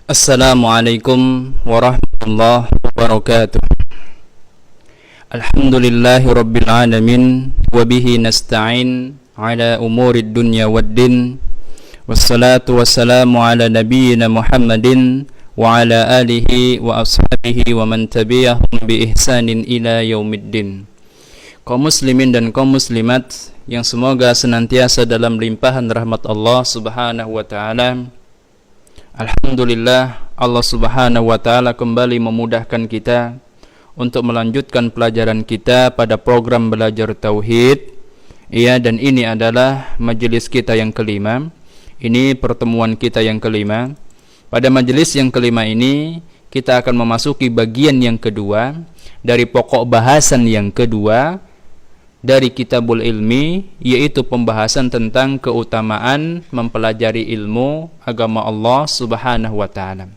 Assalamualaikum warahmatullahi wabarakatuh. Alhamdulillahi rabbil alamin, wabihi nasta'in ala umurid dunya waddin, wassalatu wassalamu ala nabiyyina Muhammadin wa ala alihi wa ashabihi wa man tabi'ahum bi ihsanin ila yaumiddin. Kaum muslimin dan kaum muslimat yang semoga senantiasa dalam limpahan rahmat Allah subhanahu wa ta'ala. Alhamdulillah, Allah subhanahu wa ta'ala kembali memudahkan kita untuk melanjutkan pelajaran kita pada program belajar tauhid. Dan ini adalah majelis kita yang kelima. Ini pertemuan kita yang kelima. Pada majelis yang kelima ini kita akan memasuki bagian yang kedua dari pokok bahasan yang kedua dari Kitabul Ilmi, yaitu pembahasan tentang keutamaan mempelajari ilmu agama Allah subhanahu wa ta'ala.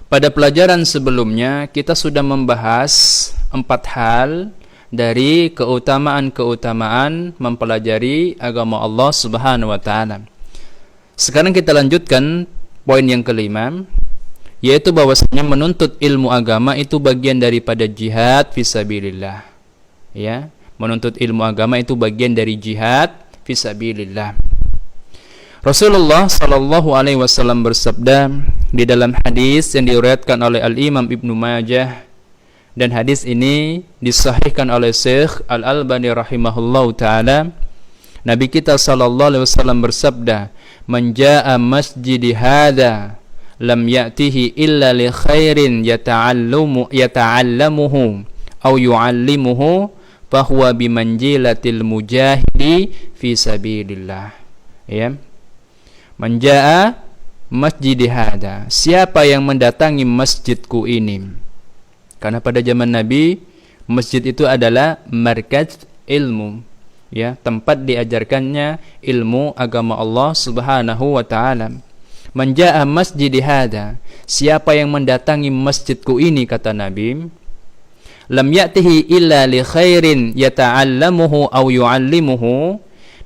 Pada pelajaran sebelumnya kita sudah membahas 4 hal dari keutamaan-keutamaan mempelajari agama Allah subhanahu wa ta'ala. Sekarang kita lanjutkan poin yang kelima, yaitu bahwasanya menuntut ilmu agama itu bagian daripada jihad fisabilillah. Menuntut ilmu agama itu bagian dari jihad fisabilillah. Rasulullah sallallahu alaihi wasallam bersabda di dalam hadis yang diriwayatkan oleh Al-Imam Ibnu Majah, dan hadis ini disahihkan oleh Syekh Al-Albani rahimahullahu taala. Nabi kita sallallahu alaihi wasallam bersabda, "Man jaa'a masjidi hadza lam ya'tihi illa li khairin yata'allamuhu aw yu'allimuhu fahuwa bimanjilatil mujahidi fi sabilillah." Man jaa'a masjidi hadza, siapa yang mendatangi masjidku ini. Karena pada zaman Nabi masjid itu adalah markaz ilmu, tempat diajarkannya ilmu agama Allah subhanahu wa ta'ala. Man jaa'a masjidi hadza, siapa yang mendatangi masjidku ini, kata Nabi, lam ya'tihi illa li khairin yata'allamuhu aw yu'allimuhu,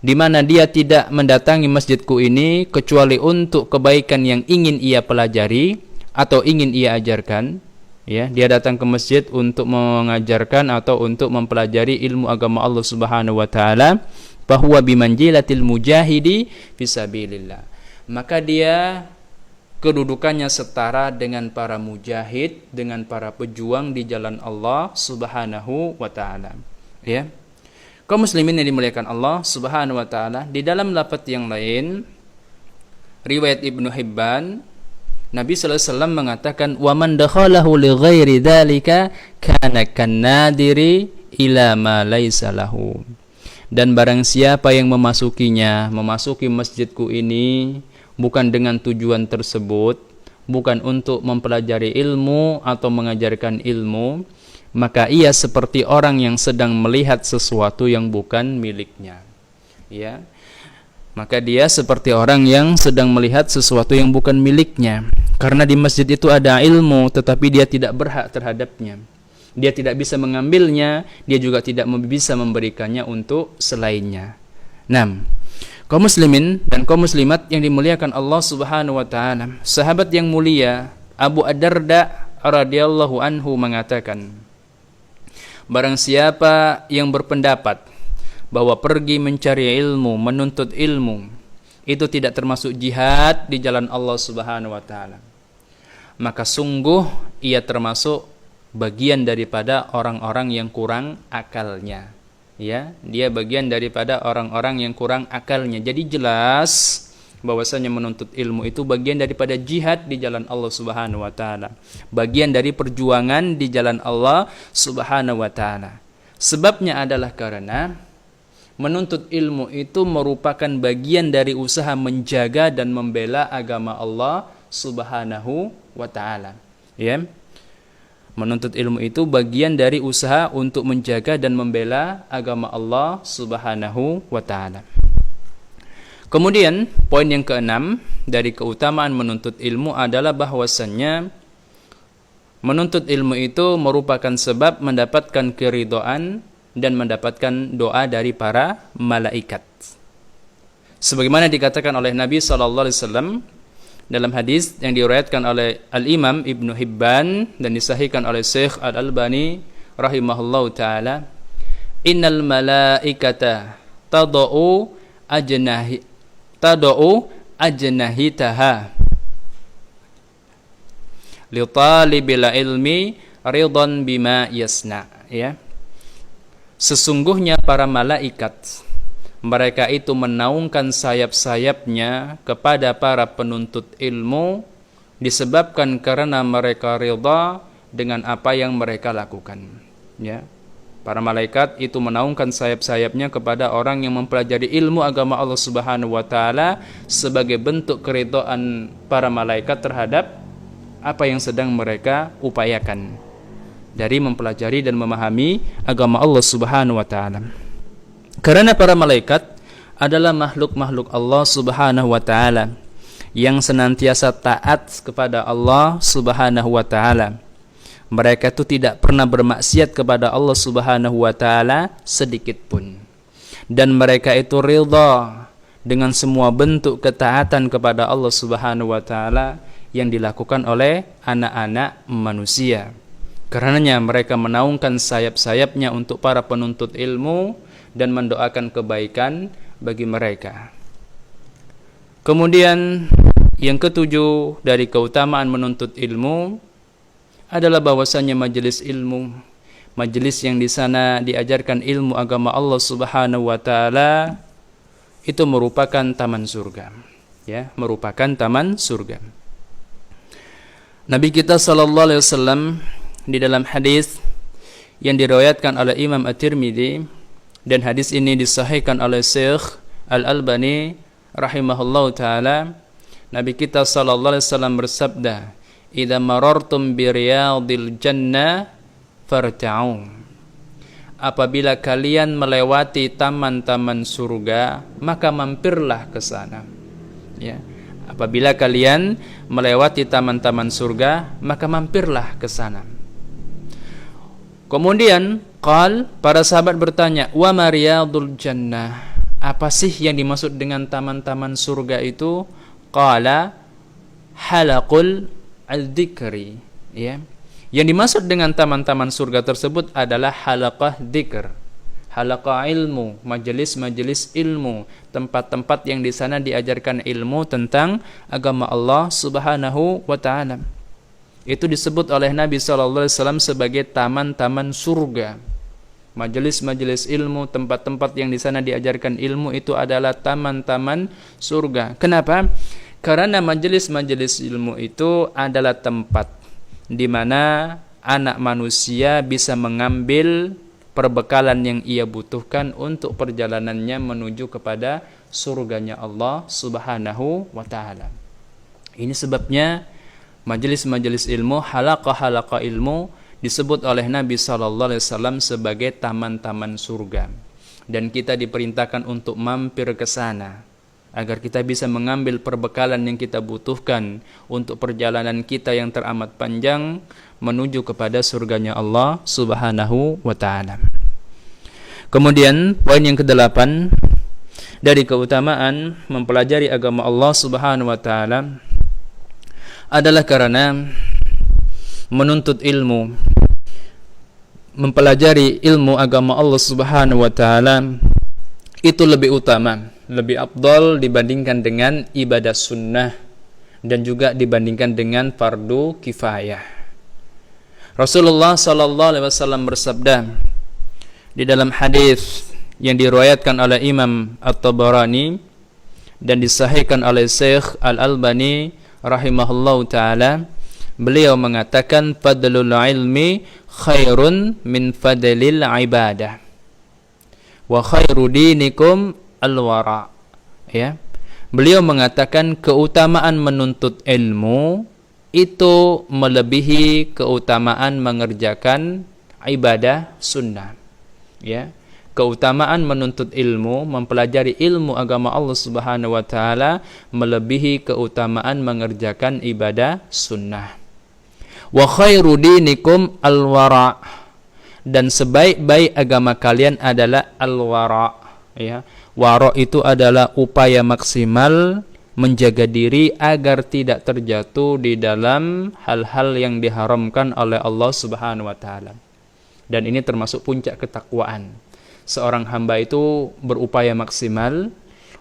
di mana dia tidak mendatangi masjidku ini kecuali untuk kebaikan yang ingin ia pelajari atau ingin ia ajarkan. Dia datang ke masjid untuk mengajarkan atau untuk mempelajari ilmu agama Allah subhanahu wa ta'ala. Bahwa bimanjilatil mujahidi fisabilillah, maka dia kedudukannya setara dengan para mujahid, dengan para pejuang di jalan Allah subhanahu wa ta'ala. Kaum muslimin yang dimuliakan Allah subhanahu wa ta'ala, di dalam lafaz yang lain riwayat Ibnu Hibban, Nabi sallallahu alaihi wasallam mengatakan, "Wa man dakhalahu li ghairi dzalika kana kannadiri ila ma laisa lahu." Dan barang siapa yang memasuki masjidku ini bukan dengan tujuan tersebut, bukan untuk mempelajari ilmu atau mengajarkan ilmu, maka ia seperti orang yang sedang melihat sesuatu yang bukan miliknya. Maka dia seperti orang yang sedang melihat sesuatu yang bukan miliknya. Karena di masjid itu ada ilmu, tetapi dia tidak berhak terhadapnya. Dia tidak bisa mengambilnya, dia juga tidak bisa memberikannya untuk selainnya. Kaum muslimin dan kaum muslimat yang dimuliakan Allah subhanahu wa ta'ala, sahabat yang mulia Abu Ad-Darda radhiyallahu anhu mengatakan, barang siapa yang berpendapat bahwa pergi mencari ilmu, menuntut ilmu itu tidak termasuk jihad di jalan Allah subhanahu wa ta'ala, maka sungguh ia termasuk bagian daripada orang-orang yang kurang akalnya. Dia bagian daripada orang-orang yang kurang akalnya. Jadi jelas bahwasanya menuntut ilmu itu bagian daripada jihad di jalan Allah subhanahu wa ta'ala, bagian dari perjuangan di jalan Allah subhanahu wa ta'ala. Sebabnya adalah karena menuntut ilmu itu merupakan bagian dari usaha menjaga dan membela agama Allah subhanahu wa ta'ala. Menuntut ilmu itu bagian dari usaha untuk menjaga dan membela agama Allah subhanahu wa ta'ala. Kemudian poin yang keenam dari keutamaan menuntut ilmu adalah bahwasannya menuntut ilmu itu merupakan sebab mendapatkan keridhaan dan mendapatkan doa dari para malaikat. Sebagaimana dikatakan oleh Nabi sallallahu alaihi wasallam, dalam hadis yang diriwayatkan oleh Al-Imam Ibnu Hibban dan disahihkan oleh Syekh Al-Albani rahimahullahu taala, innal malaikata tadau ajnahitaha li talibil ilmi ridan bima yasna, ya. Sesungguhnya para malaikat, mereka itu menaungkan sayap-sayapnya kepada para penuntut ilmu disebabkan karena mereka ridha dengan apa yang mereka lakukan, ya. Para malaikat itu menaungkan sayap-sayapnya kepada orang yang mempelajari ilmu agama Allah Subhanahu wa taala sebagai bentuk keridhaan para malaikat terhadap apa yang sedang mereka upayakan dari mempelajari dan memahami agama Allah Subhanahu wa taala. Karena para malaikat adalah makhluk-makhluk Allah Subhanahu wa taala yang senantiasa taat kepada Allah Subhanahu wa taala. Mereka itu tidak pernah bermaksiat kepada Allah Subhanahu wa taala sedikit pun. Dan mereka itu ridha dengan semua bentuk ketaatan kepada Allah Subhanahu wa taala yang dilakukan oleh anak-anak manusia. Karenanya mereka menaungkan sayap-sayapnya untuk para penuntut ilmu dan mendoakan kebaikan bagi mereka. Kemudian yang ketujuh dari keutamaan menuntut ilmu adalah bahwasanya majelis ilmu, majelis yang di sana diajarkan ilmu agama Allah Subhanahu wa taala itu merupakan taman surga, ya, merupakan taman surga. Nabi kita sallallahu alaihi wasallam di dalam hadis yang diriwayatkan oleh Imam At-Tirmidzi dan hadis ini disahihkan oleh Syekh Al-Albani rahimahullahu taala, Nabi kita sallallahu alaihi wasallam bersabda, "Idza marartum bi riyadil jannah farta'u." Apabila kalian melewati taman-taman surga, maka mampirlah ke sana. Ya. Apabila kalian melewati taman-taman surga, maka mampirlah ke sana. Kemudian para sahabat bertanya, "Wa ma riyadul jannah?" Apa sih yang dimaksud dengan taman-taman surga itu? Qala halaqul al-dzikri, ya. Yang dimaksud dengan taman-taman surga tersebut adalah halaqah dzikr, halaqah ilmu, majelis-majelis ilmu, tempat-tempat yang di sana diajarkan ilmu tentang agama Allah Subhanahu wa taala. Itu disebut oleh Nabi sallallahu alaihi wasallam sebagai taman-taman surga. Majelis-majelis ilmu, tempat-tempat yang di sana diajarkan ilmu itu adalah taman-taman surga. Kenapa? Karena majelis-majelis ilmu itu adalah tempat di mana anak manusia bisa mengambil perbekalan yang ia butuhkan untuk perjalanannya menuju kepada surganya Allah Subhanahu wa taala. Ini sebabnya majelis-majelis ilmu, halaqah-halaqah ilmu disebut oleh Nabi sallallahu alaihi wasallam sebagai taman-taman surga. Dan kita diperintahkan untuk mampir ke sana agar kita bisa mengambil perbekalan yang kita butuhkan untuk perjalanan kita yang teramat panjang menuju kepada surganya Allah Subhanahu wa taala. Kemudian poin yang ke-8 dari keutamaan mempelajari agama Allah Subhanahu wa taala adalah karena menuntut ilmu, mempelajari ilmu agama Allah Subhanahu wa taala itu lebih utama, lebih afdal dibandingkan dengan ibadah sunnah dan juga dibandingkan dengan fardu kifayah. Rasulullah sallallahu alaihi wasallam bersabda di dalam hadis yang diriwayatkan oleh Imam At-Tabarani dan disahihkan oleh Syekh Al-Albani rahimahullahu taala, beliau mengatakan fadlul ilmi khairun min fadlil ibadah wa khairu dinikum al-wara, ya. Beliau mengatakan keutamaan menuntut ilmu itu melebihi keutamaan mengerjakan ibadah sunnah, ya. Keutamaan menuntut ilmu, mempelajari ilmu agama Allah Subhanahu wa taala melebihi keutamaan mengerjakan ibadah sunnah. Wa khairu dinikum al-wara, dan sebaik-baik agama kalian adalah al-wara, ya. Wara itu adalah upaya maksimal menjaga diri agar tidak terjatuh di dalam hal-hal yang diharamkan oleh Allah Subhanahu wa taala. Dan ini termasuk puncak ketakwaan. Seorang hamba itu berupaya maksimal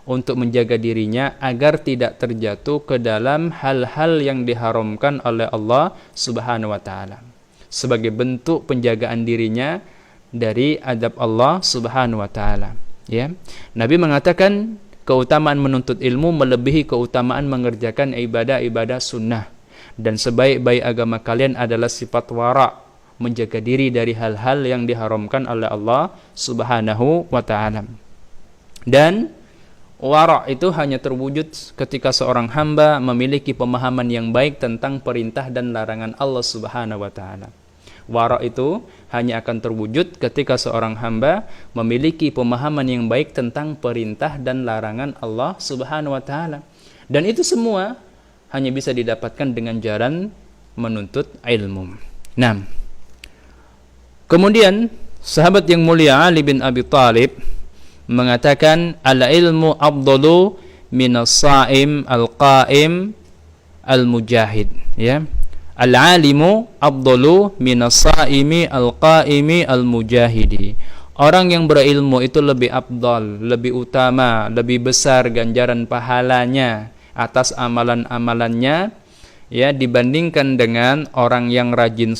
untuk menjaga dirinya agar tidak terjatuh ke dalam hal-hal yang diharamkan oleh Allah Subhanahu wa taala. Sebagai bentuk penjagaan dirinya dari adab Allah Subhanahu wa taala, ya. Nabi mengatakan keutamaan menuntut ilmu melebihi keutamaan mengerjakan ibadah-ibadah sunnah, dan sebaik-baik agama kalian adalah sifat wara', menjaga diri dari hal-hal yang diharamkan oleh Allah Subhanahu wa taala. Dan wara' itu hanya terwujud ketika seorang hamba memiliki pemahaman yang baik tentang perintah dan larangan Allah Subhanahu wa taala. Wara' itu hanya akan terwujud ketika seorang hamba memiliki pemahaman yang baik tentang perintah dan larangan Allah Subhanahu wa taala. Dan itu semua hanya bisa didapatkan dengan jalan menuntut ilmu. Nah, kemudian sahabat yang mulia Ali bin Abi Thalib mengatakan, al-ilmu afdalu minas saim al-qaim al-mujahid, ya. Al-alimu afdalu minas saimi al-qaimi al-mujahidi. Orang yang berilmu itu lebih afdal, lebih utama, lebih besar ganjaran pahalanya atas amalan-amalannya, ya, dibandingkan dengan orang yang rajin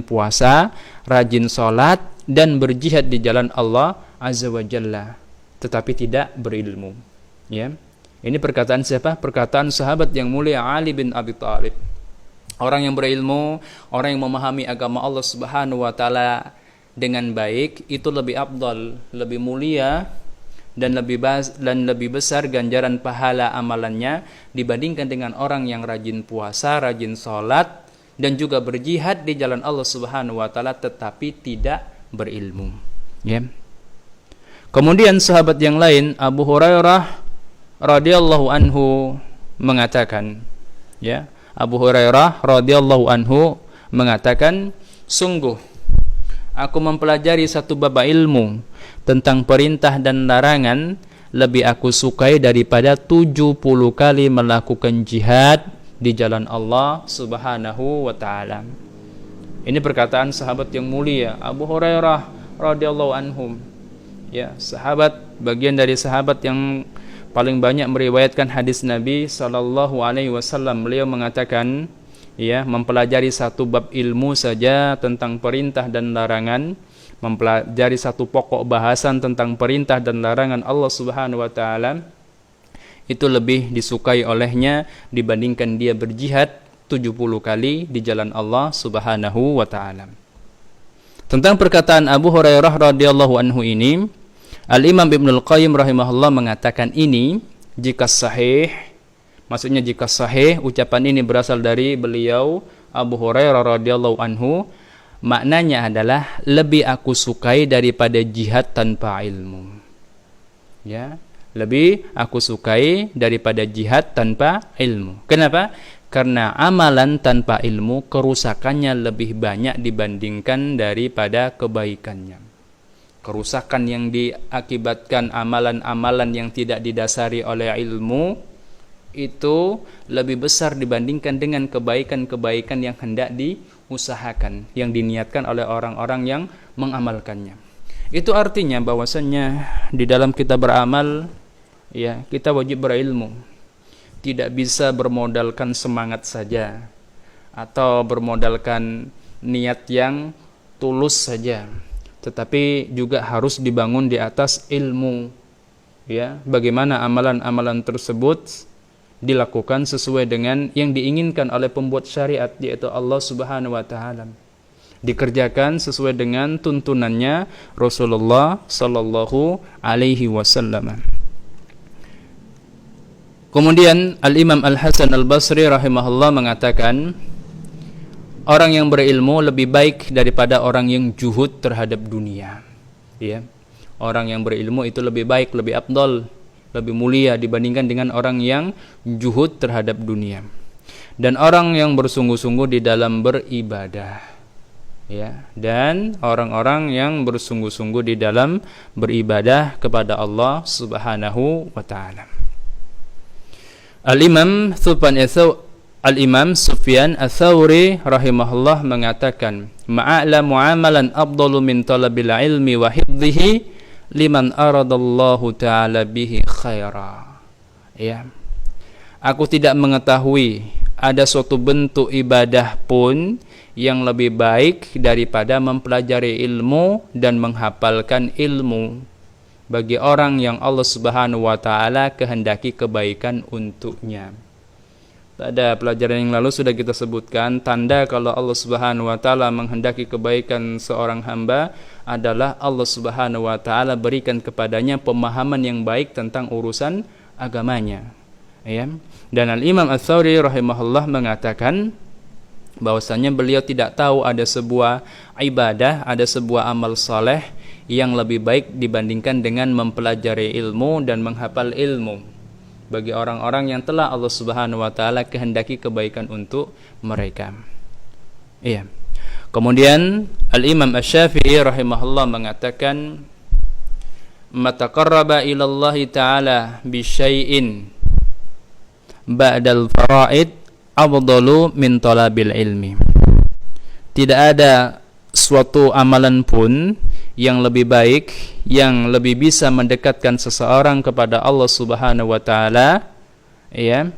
puasa, rajin salat dan berjihad di jalan Allah Azza wa Jalla, tetapi tidak berilmu, ya. Ini perkataan siapa? Perkataan sahabat yang mulia Ali bin Abi Thalib. Orang yang berilmu, orang yang memahami agama Allah Subhanahu wa taala dengan baik itu lebih afdal, lebih mulia dan lebih besar ganjaran pahala amalannya dibandingkan dengan orang yang rajin puasa, rajin salat dan juga berjihad di jalan Allah Subhanahu wa taala tetapi tidak berilmu, ya. Kemudian sahabat yang lain, Abu Hurairah radhiyallahu anhu mengatakan, ya, Abu Hurairah radhiyallahu anhu mengatakan, sungguh aku mempelajari satu bab ilmu tentang perintah dan larangan lebih aku sukai daripada 70 kali melakukan jihad di jalan Allah Subhanahu wa taala. Ini perkataan sahabat yang mulia Abu Hurairah radhiyallahu anhu, ya, sahabat, bagian dari sahabat yang paling banyak meriwayatkan hadis Nabi sallallahu alaihi wasallam. Beliau mengatakan, ya, mempelajari satu bab ilmu saja tentang perintah dan larangan, mempelajari satu pokok bahasan tentang perintah dan larangan Allah Subhanahu wa taala itu lebih disukai olehnya dibandingkan dia berjihad 70 kali di jalan Allah Subhanahu wa taala. Tentang perkataan Abu Hurairah radhiyallahu anhu ini, Al-Imam Ibnul Qayyim rahimahullah mengatakan ini jika sahih, maksudnya jika sahih ucapan ini berasal dari beliau Abu Hurairah radhiyallahu anhu, maknanya adalah lebih aku sukai daripada jihad tanpa ilmu, ya, lebih aku sukai daripada jihad tanpa ilmu. Kenapa? Karena amalan tanpa ilmu kerusakannya lebih banyak dibandingkan daripada kebaikannya. Kerusakan yang diakibatkan amalan-amalan yang tidak didasari oleh ilmu itu lebih besar dibandingkan dengan kebaikan-kebaikan yang hendak diusahakan, yang diniatkan oleh orang-orang yang mengamalkannya. Itu artinya bahwasannya di dalam kita beramal, ya, kita wajib berilmu. Tidak bisa bermodalkan semangat saja atau bermodalkan niat yang tulus saja, tetapi juga harus dibangun di atas ilmu, ya, bagaimana amalan-amalan tersebut dilakukan sesuai dengan yang diinginkan oleh pembuat syariat, yaitu Allah Subhanahu wa taala, dikerjakan sesuai dengan tuntunannya Rasulullah sallallahu alaihi wasallam. Kemudian Al-Imam Al-Hasan Al-Basri rahimahullah mengatakan, orang yang berilmu lebih baik daripada orang yang juhud terhadap dunia, ya. Orang yang berilmu itu lebih baik, lebih afdal, lebih mulia dibandingkan dengan orang yang juhud terhadap dunia. Dan orang yang bersungguh-sungguh di dalam beribadah, ya, dan orang-orang yang bersungguh-sungguh di dalam beribadah kepada Allah Subhanahu wa taala. Al-Imam Sufyan Ats-Tsauri rahimahullah mengatakan, "Ma'ala mu'amalan afdalu min talabil ilmi wa hifdhihi liman aradallahu ta'ala bihi khaira." Ya. Aku tidak mengetahui ada suatu bentuk ibadah pun yang lebih baik daripada mempelajari ilmu dan menghafalkan ilmu bagi orang yang Allah Subhanahu wa taala kehendaki kebaikan untuknya. Pada pelajaran yang lalu sudah kita sebutkan, tanda kalau Allah Subhanahu wa taala menghendaki kebaikan seorang hamba adalah Allah Subhanahu wa taala berikan kepadanya pemahaman yang baik tentang urusan agamanya. Ya. Dan Al-Imam Ats-Tsauri rahimahullah mengatakan bahwasanya beliau tidak tahu ada sebuah ibadah, ada sebuah amal saleh yang lebih baik dibandingkan dengan mempelajari ilmu dan menghafal ilmu bagi orang-orang yang telah Allah Subhanahu wa taala kehendaki kebaikan untuk mereka. Iya. Kemudian Al-Imam Asy-Syafi'i rahimahullah mengatakan, "Mataqarraba ila Allah taala bi syai'in ba'dal fara'id afdalu min talabil ilmi." Tidak ada suatu amalan pun yang lebih baik, yang lebih bisa mendekatkan seseorang kepada Allah Subhanahu wa taala, ya,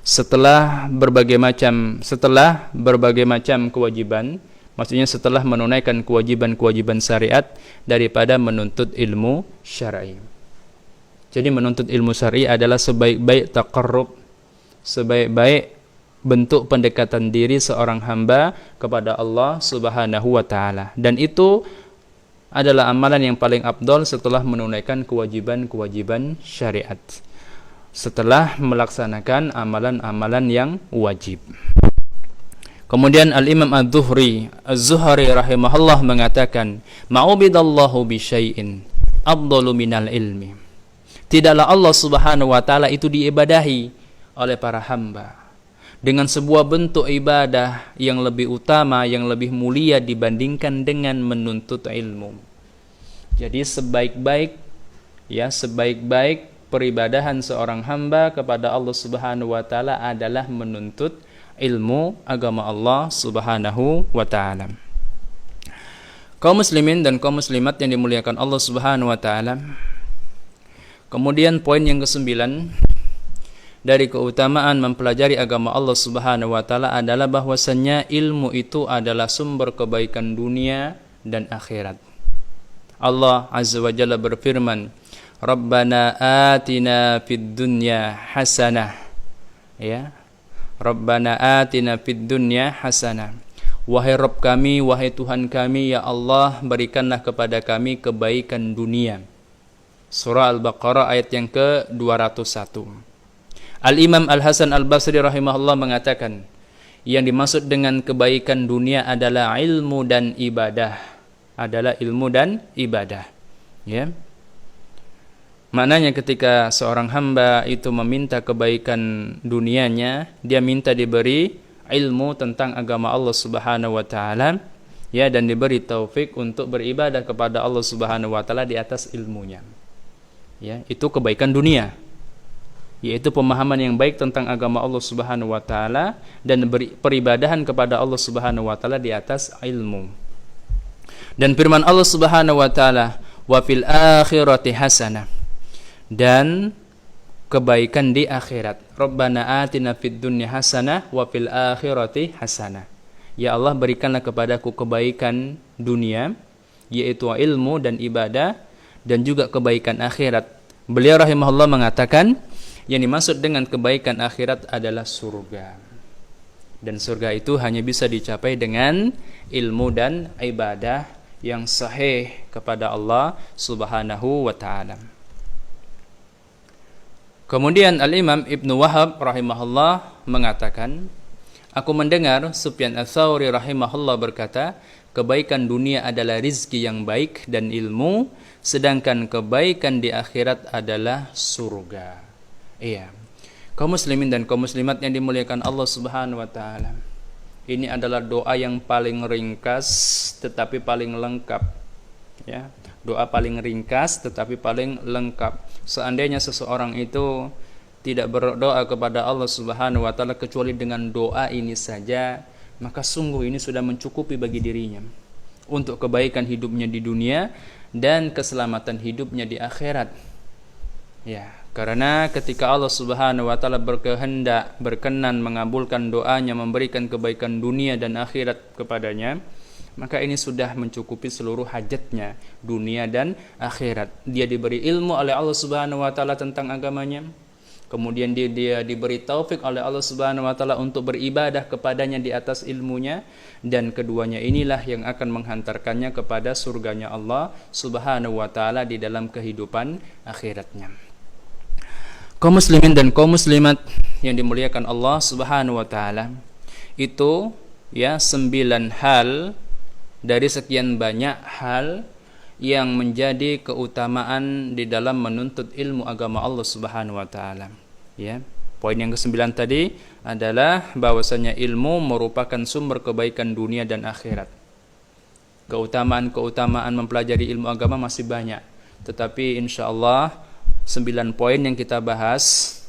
setelah berbagai macam kewajiban, maksudnya setelah menunaikan kewajiban-kewajiban syariat daripada menuntut ilmu syar'i. Jadi menuntut ilmu syar'i adalah sebaik-baik taqarrub, sebaik-baik bentuk pendekatan diri seorang hamba kepada Allah Subhanahu wa taala, dan itu adalah amalan yang paling afdal setelah menunaikan kewajiban-kewajiban syariat, setelah melaksanakan amalan-amalan yang wajib. Kemudian Al-Imam Az-Zuhri rahimahullah mengatakan, "Ma'ubidallahu bi syai'in afdalu minal ilmi." Tidaklah Allah Subhanahu wa taala itu diibadahi oleh para hamba dengan sebuah bentuk ibadah yang lebih utama, yang lebih mulia dibandingkan dengan menuntut ilmu. Jadi sebaik-baik peribadahan seorang hamba kepada Allah Subhanahu wa taala adalah menuntut ilmu agama Allah Subhanahu wa taala. Kaum muslimin dan kaum muslimat yang dimuliakan Allah Subhanahu wa taala. Kemudian poin yang ke-9 dari keutamaan mempelajari agama Allah Subhanahu wa taala adalah bahwasannya ilmu itu adalah sumber kebaikan dunia dan akhirat. Allah Azza wa Jalla berfirman, "Rabbana atina fid dunya hasanah." Ya. Rabbana atina fid dunya hasanah. Wahai Rabb kami, wahai Tuhan kami, ya Allah, berikanlah kepada kami kebaikan dunia. Surah Al-Baqarah ayat yang ke-201. Al-Imam Al-Hasan Al-Basri rahimahullah mengatakan, yang dimaksud dengan kebaikan dunia adalah ilmu dan ibadah. Ya. Maknanya ketika seorang hamba itu meminta kebaikan dunianya, dia minta diberi ilmu tentang agama Allah Subhanahu wa taala, ya, dan diberi taufik untuk beribadah kepada Allah Subhanahu wa taala di atas ilmunya. Ya, itu kebaikan dunia, yaitu pemahaman yang baik tentang agama Allah Subhanahu wa taala dan peribadahan kepada Allah Subhanahu wa taala di atas ilmu. Dan firman Allah Subhanahu wa taala, "Wa fil akhirati hasanah." Dan kebaikan di akhirat. Rabbana atina fid dunya hasanah wa fil akhirati hasanah. Ya Allah, berikanlah kepadaku kebaikan dunia, yaitu ilmu dan ibadah, dan juga kebaikan akhirat. Beliau rahimahullah mengatakan, yang dimaksud dengan kebaikan akhirat adalah surga. Dan surga itu hanya bisa dicapai dengan ilmu dan ibadah yang sahih kepada Allah Subhanahu wa taala. Kemudian Al-Imam Ibnu Wahab rahimahullah mengatakan, aku mendengar Sufyan Ats-Tsauri rahimahullah berkata, kebaikan dunia adalah rizki yang baik dan ilmu, sedangkan kebaikan di akhirat adalah surga. Iya. Kaum muslimin dan kaum muslimat yang dimuliakan Allah Subhanahu wa taala. Ini adalah doa yang paling ringkas tetapi paling lengkap. Ya, doa paling ringkas tetapi paling lengkap. Seandainya seseorang itu tidak berdoa kepada Allah Subhanahu wa taala kecuali dengan doa ini saja, maka sungguh ini sudah mencukupi bagi dirinya untuk kebaikan hidupnya di dunia dan keselamatan hidupnya di akhirat. Ya, karena ketika Allah Subhanahu wa taala berkehendak, berkenan mengabulkan doanya, memberikan kebaikan dunia dan akhirat kepadanya, maka ini sudah mencukupi seluruh hajatnya dunia dan akhirat. Dia diberi ilmu oleh Allah Subhanahu wa taala tentang agamanya. Kemudian dia diberi taufik oleh Allah Subhanahu wa taala untuk beribadah kepadanya di atas ilmunya, dan keduanya inilah yang akan menghantarkannya kepada surganya Allah Subhanahu wa taala di dalam kehidupan akhiratnya. Kaum muslimin dan kaum muslimat yang dimuliakan Allah Subhanahu wa taala, itu ya 9 hal dari sekian banyak hal yang menjadi keutamaan di dalam menuntut ilmu agama Allah Subhanahu wa taala. Ya. Poin yang ke-9 tadi adalah bahwasanya ilmu merupakan sumber kebaikan dunia dan akhirat. Keutamaan-keutamaan mempelajari ilmu agama masih banyak, tetapi insyaallah 9 poin yang kita bahas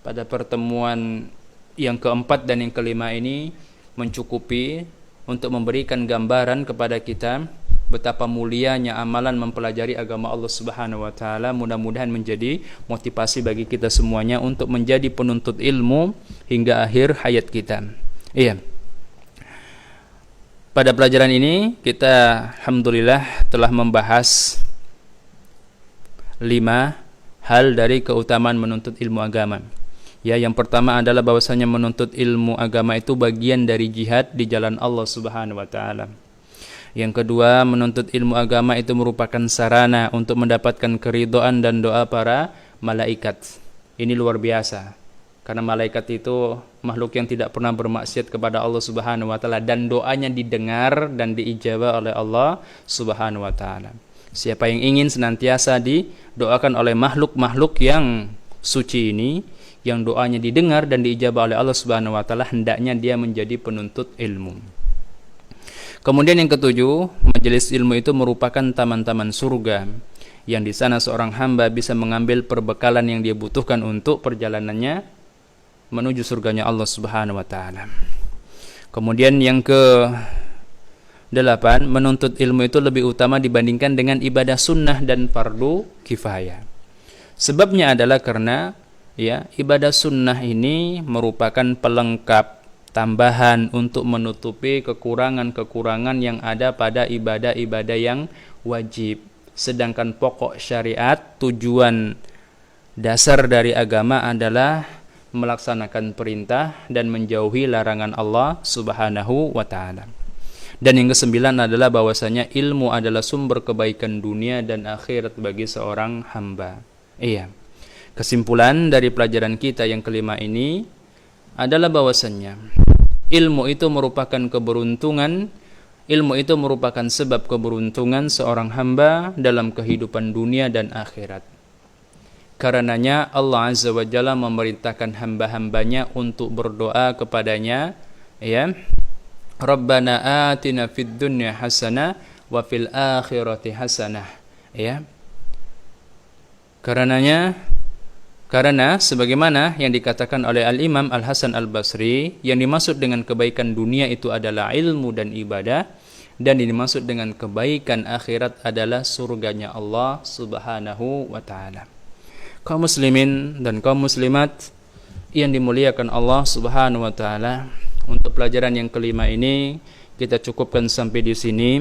pada pertemuan yang keempat dan yang kelima ini mencukupi untuk memberikan gambaran kepada kita betapa mulianya amalan mempelajari agama Allah Subhanahu wa taala. Mudah-mudahan menjadi motivasi bagi kita semuanya untuk menjadi penuntut ilmu hingga akhir hayat kita. Iya. Pada pelajaran ini kita alhamdulillah telah membahas 5 hal dari keutamaan menuntut ilmu agama. Ya, yang pertama adalah bahwasanya menuntut ilmu agama itu bagian dari jihad di jalan Allah Subhanahu wa taala. Yang kedua, menuntut ilmu agama itu merupakan sarana untuk mendapatkan keridhaan dan doa para malaikat. Ini luar biasa. Karena malaikat itu makhluk yang tidak pernah bermaksiat kepada Allah Subhanahu wa taala, dan doanya didengar dan diijabah oleh Allah Subhanahu wa taala. Siapa yang ingin senantiasa didoakan oleh makhluk-makhluk yang suci ini, yang doanya didengar dan diijabah oleh Allah Subhanahu wa taala, hendaknya dia menjadi penuntut ilmu. Kemudian yang ketujuh, majelis ilmu itu merupakan taman-taman surga, yang di sana seorang hamba bisa mengambil perbekalan yang dia butuhkan untuk perjalanannya menuju surganya Allah Subhanahu wa taala. Kemudian yang ke-8, menuntut ilmu itu lebih utama dibandingkan dengan ibadah sunnah dan fardu kifayah. Sebabnya adalah karena ya, ibadah sunnah ini merupakan pelengkap, tambahan untuk menutupi kekurangan-kekurangan yang ada pada ibadah-ibadah yang wajib. Sedangkan pokok syariat, tujuan dasar dari agama adalah melaksanakan perintah dan menjauhi larangan Allah Subhanahu wa taala. Dan yang ke-9 adalah bahwasanya ilmu adalah sumber kebaikan dunia dan akhirat bagi seorang hamba. Iya. Kesimpulan dari pelajaran kita yang kelima ini adalah bahwasanya ilmu itu merupakan keberuntungan, ilmu itu merupakan sebab keberuntungan seorang hamba dalam kehidupan dunia dan akhirat. Karenanya Allah Azza wa Jalla memerintahkan hamba-hambanya untuk berdoa kepadanya, ya, Rabbana atina fid dunya hasanah wa fil akhirati hasanah, ya. Karena sebagaimana yang dikatakan oleh Al-Imam Al-Hasan Al-Basri, yang dimaksud dengan kebaikan dunia itu adalah ilmu dan ibadah, dan yang dimaksud dengan kebaikan akhirat adalah surganya Allah Subhanahu wa taala. Kaum muslimin dan kaum muslimat yang dimuliakan Allah Subhanahu wa taala, untuk pelajaran yang kelima ini kita cukupkan sampai di sini.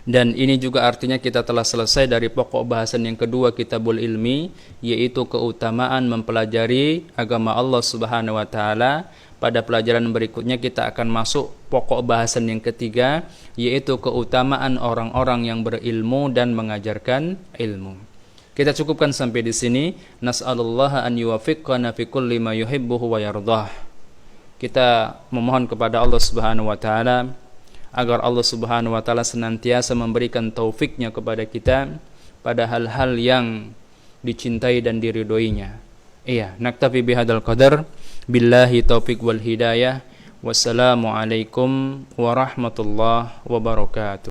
Dan ini juga artinya kita telah selesai dari pokok bahasan yang kedua Kitabul Ilmi, yaitu keutamaan mempelajari agama Allah Subhanahu wa taala. Pada pelajaran berikutnya kita akan masuk pokok bahasan yang ketiga, yaitu keutamaan orang-orang yang berilmu dan mengajarkan ilmu. Kita cukupkan sampai di sini. Nas'alullaha an yuwaffiqana fi kulli ma yuhibbuhu wa yardah. Kita memohon kepada Allah Subhanahu wa taala agar Allah Subhanahu wa taala senantiasa memberikan taufiknya kepada kita pada hal-hal yang dicintai dan diridhoinya. Iya, naktafi bihadzal qadar, billahi taufik wal hidayah. Wassalamu alaikum warahmatullahi wabarakatuh.